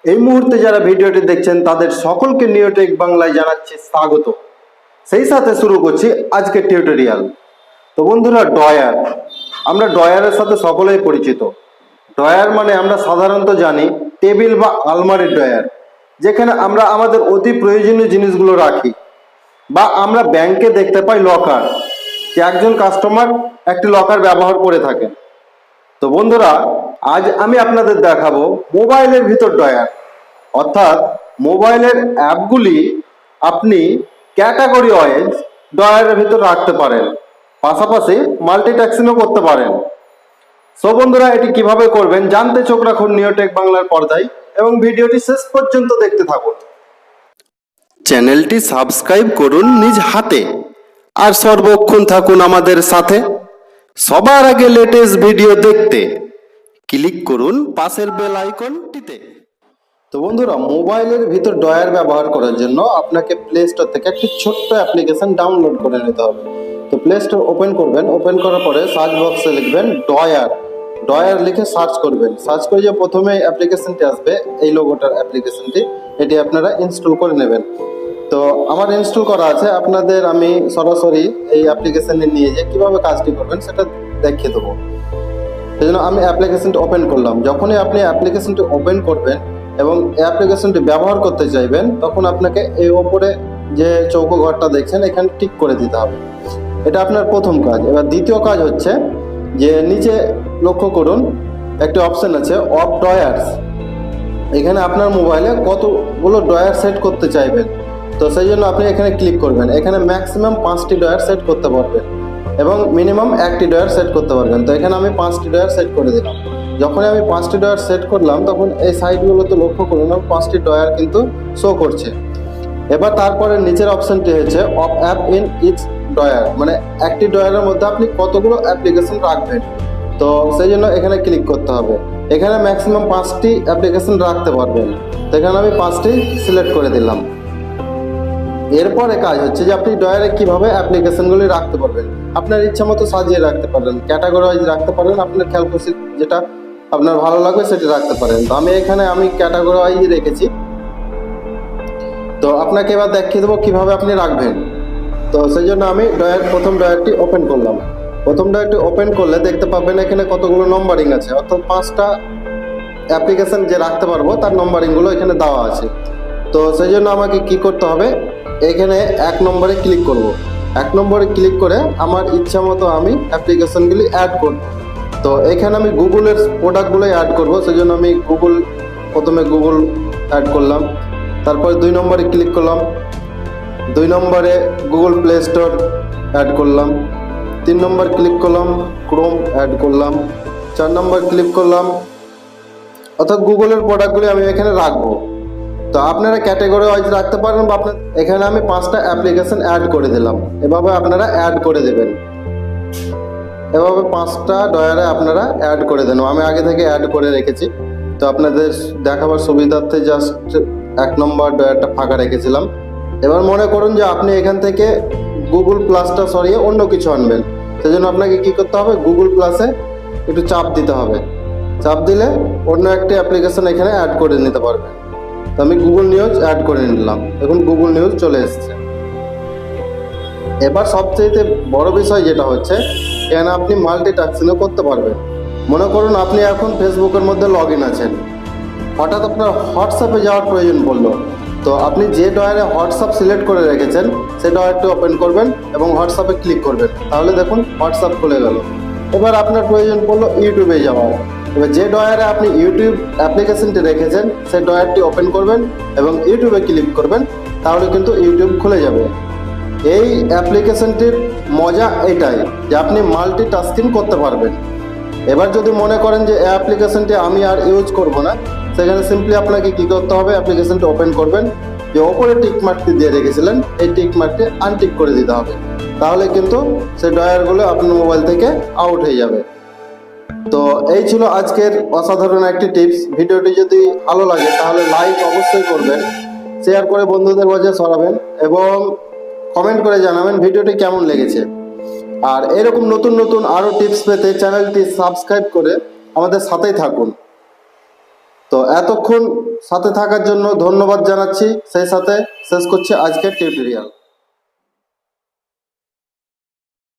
এই মুহূর্তে যারা ভিডিওটি দেখছেন তাদের সকলকে নিউটেক বাংলায় জানাচ্ছি স্বাগত। সেই সাথে শুরু করছি আজকের টিউটোরিয়াল। তো বন্ধুরা, ড্রয়ার, আমরা ড্রয়ারের সাথে সকলেই পরিচিত। ড্রয়ার মানে আমরা সাধারণত জানি টেবিল বা আলমারির ড্রয়ার, যেখানে আমরা আমাদের অতি প্রয়োজনীয় জিনিসগুলো রাখি। বা আমরা ব্যাংকে দেখতে পাই লকার, যে একজন কাস্টমার একটি লকার ব্যবহার করে থাকেন। তো বন্ধুরা, আজ আমি আপনাদের দেখাবো মোবাইলের ভিতর ড্রয়ার, অর্থাৎ মোবাইলের অ্যাপগুলি আপনি ক্যাটাগরি ওয়াইজ ড্রয়ারের ভিতর রাখতে পারেন, পাশাপাশি মাল্টিটাস্কিংও করতে পারেন। সো বন্ধুরা, এটি কিভাবে করবেন জানতে চোখ রাখুন নিউটেক বাংলার পর্দায় এবং ভিডিওটি শেষ পর্যন্ত দেখতে থাকুন। চ্যানেলটি সাবস্ক্রাইব করুন নিজ হাতে আর সর্বক্ষণ থাকুন আমাদের সাথে। সবার আগে লেটেস্ট ভিডিও দেখতে ক্লিক করুন পাশের বেল আইকনটিতে। তো বন্ধুরা, মোবাইলের ভিতর ড্রয়ার ব্যবহার করার জন্য আপনাকে প্লে স্টোর থেকে একটি ছোট্ট অ্যাপ্লিকেশন ডাউনলোড করে নিতে হবে। তো প্লে স্টোর ওপেন করবেন, ওপেন করার পরে সার্চ বক্সে লিখবেন ড্রয়ার, ড্রয়ার লিখে সার্চ করবেন। সার্চ করে যে প্রথমে অ্যাপ্লিকেশনটি আসবে, এই লোগোটার অ্যাপ্লিকেশনটি, এটি আপনারা ইনস্টল করে নেবেন। তো আমার ইনস্টল করা আছে, আপনাদের আমি সরাসরি এই অ্যাপ্লিকেশনে নিয়ে যে কীভাবে কাজটি করবেন সেটা দেখিয়ে দেবো। সেই জন্য আমি অ্যাপ্লিকেশনটি ওপেন করলাম। যখনই আপনি অ্যাপ্লিকেশনটি ওপেন করবেন এবং এই অ্যাপ্লিকেশনটি ব্যবহার করতে চাইবেন, তখন আপনাকে এই ওপরে যে চৌকো ঘরটা দেখছেন এখানে টিক করে দিতে হবে। এটা আপনার প্রথম কাজ। এবার দ্বিতীয় কাজ হচ্ছে যে নিচে লক্ষ্য করুন, একটি অপশন আছে অফ ড্রয়ার্স। এখানে আপনার মোবাইলে কতগুলো ড্রয়ার সেট করতে চাইবেন, তো সেই জন্য আপনি এখানে ক্লিক করবেন। এখানে ম্যাক্সিমাম 5টি ড্রয়ার সেট করতে পারবেন এবং মিনিমাম 1টি ড্রয়ার সেট করতে পারবেন। তো এখানে আমি 5টি ড্রয়ার সেট করে দিলাম। যখনই আমি 5টি ড্রয়ার সেট করলাম, তখন এই সাইডগুলোতে লক্ষ্য করুন 5টি ড্রয়ার কিন্তু শো করছে। এবার তারপরে নিচের অপশনটি হচ্ছে off app in each drawer, মানে একটি ড্রয়ারের মধ্যে আপনি কতগুলো অ্যাপ্লিকেশন রাখবেন। তো সেই জন্য এখানে ক্লিক করতে হবে। এখানে ম্যাক্সিমাম 5টি অ্যাপ্লিকেশন রাখতে পারবেন। তো এখানে আমি 5টি সিলেক্ট করে দিলাম। এরপরে কাজ হচ্ছে যে আপনি ড্রয়ারে কিভাবে অ্যাপ্লিকেশনগুলি রাখতে পারবেন। আপনার ইচ্ছা মতো সাজিয়ে রাখতে পারেন, ক্যাটাগরি ওয়াইজ রাখতে পারেন, আপনার খেয়াল খুশি যেটা আপনার ভালো লাগবে সেটি রাখতে পারেন। তো আমি এখানে ক্যাটাগরি ওয়াইজ রেখেছি। তো আপনাকে এবার দেখিয়ে দেবো কীভাবে আপনি রাখবেন। তো সেই জন্য আমি প্রথম ড্রয়ারটি ওপেন করলাম। প্রথম ড্রয়ারটি ওপেন করলে দেখতে পাবেন এখানে কতগুলো নম্বরিং আছে, অর্থাৎ 5টা অ্যাপ্লিকেশন যে রাখতে পারবো তার নম্বরিংগুলো এখানে দেওয়া আছে। তো সেই জন্য আমাকে কি করতে হবে, এখানে 1 নম্বরে ক্লিক করব। 1 নম্বরে ক্লিক করে আমার ইচ্ছা মতো আমি অ্যাপ্লিকেশনগুলি অ্যাড করব। তো এখানে আমি গুগলের প্রোডাক্টগুলোই অ্যাড করব। সেই জন্য আমি প্রথমে গুগল অ্যাড করলাম। তারপরে 2 নম্বরে ক্লিক করলাম। 2 নম্বরে গুগল প্লে স্টোর অ্যাড করলাম। 3 নম্বর ক্লিক করলাম, ক্রোম অ্যাড করলাম। 4 নম্বর ক্লিক করলাম, অর্থাৎ গুগলের প্রোডাক্টগুলি আমি এখানে রাখবো। তো আপনারা ক্যাটাগরি ওয়াইজ রাখতে পারেন বা আপনার এখানে আমি 5টা অ্যাপ্লিকেশন অ্যাড করে দিলাম। এভাবে আপনারা অ্যাড করে দেবেন। এভাবে 5টা ড্রয়ারে আপনারা অ্যাড করে দেন। আমি আগে থেকে অ্যাড করে রেখেছি। তো আপনাদের দেখাবার সুবিধার্থে জাস্ট 1 নম্বর ড্রয়ারটা ফাঁকা রেখেছিলাম। এবার মনে করুন যে আপনি এখান থেকে গুগল প্লাসটা সরিয়ে অন্য কিছু আনবেন। সেজন্য আপনাকে কি করতে হবে, গুগল প্লাসে একটু চাপ দিতে হবে। চাপ দিলে অন্য একটি অ্যাপ্লিকেশন এখানে অ্যাড করে নিতে পারবেন। তো আমি গুগল নিউজ অ্যাড করে নিলাম। এখন গুগল নিউজ চলে এসেছে। এবার সবচেয়ে বড় বিষয় যেটা হচ্ছে, এখানে আপনি মাল্টিটাস্কিংও করতে পারবেন। মনে করুন আপনি এখন ফেসবুকের মধ্যে লগ ইন আছেন, হঠাৎ আপনার হোয়াটসঅ্যাপে যাওয়ার প্রয়োজন পড়লো। তো আপনি যে ড্রয়ারে হোয়াটসঅ্যাপ সিলেক্ট করে রেখেছেন সেই ড্রয়ারটি ওপেন করবেন এবং হোয়াটসঅ্যাপে ক্লিক করবেন। তাহলে দেখুন হোয়াটসঅ্যাপ খুলে গেল। এবার আপনার প্রয়োজন পড়লো ইউটিউবে যাওয়ার। এবার যে ড্রয়ারে আপনি ইউটিউব অ্যাপ্লিকেশনটি রেখেছেন সেই ড্রয়ারটি ওপেন করবেন এবং ইউটিউবে ক্লিক করবেন, তাহলে কিন্তু ইউটিউব খুলে যাবে। এই অ্যাপ্লিকেশনটির মজা এটাই যে আপনি মাল্টিটাস্কিং করতে পারবেন। এবার যদি মনে করেন যে এই অ্যাপ্লিকেশনটি আমি আর ইউজ করব না, সেখানে সিম্পলি আপনাকে কী করতে হবে, অ্যাপ্লিকেশনটি ওপেন করবেন, যে ওপরে টিক মার্কটি দিয়ে রেখেছিলেন এই টিক মার্কটি আনটিক করে দিতে হবে। তাহলে কিন্তু সেই ড্রয়ারগুলো আপনার মোবাইল থেকে আউট হয়ে যাবে। তো এই ছিল আজকের অসাধারণ একটি টিপস। ভিডিওটি যদি ভালো লাগে তাহলে লাইক অবশ্যই করবেন, শেয়ার করে বন্ধুদের মাঝে ছড়াবেন এবং কমেন্ট করে জানাবেন ভিডিওটি কেমন লেগেছে। আর এরকম নতুন নতুন আরও টিপস পেতে চ্যানেলটি সাবস্ক্রাইব করে আমাদের সাথেই থাকুন। তো এতক্ষণ সাথে থাকার জন্য ধন্যবাদ জানাচ্ছি, সেই সাথে শেষ করছি আজকের টিউটোরিয়াল।